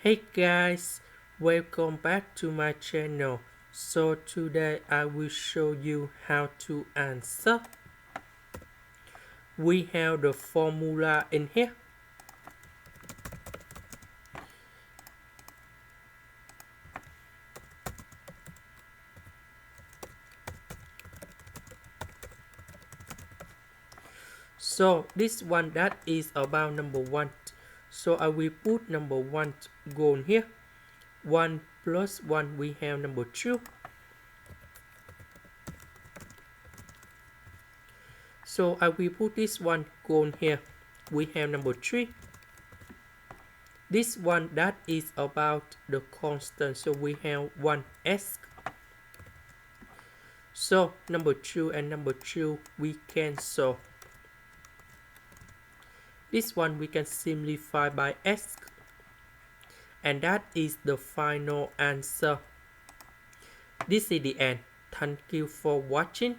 Hey guys, welcome back to my channel. So today I will show you how to answer. We have the formula in here. So this one that is about number 1. So I will put number 1 go here. 1 plus 1 we have number 2. So I will put this one go here. We have number 3. This one that is about the constant. So we have 1x. So number 2 and number 2 we cancel. This one we can simplify by x. And that is the final answer. This is the end. Thank you for watching.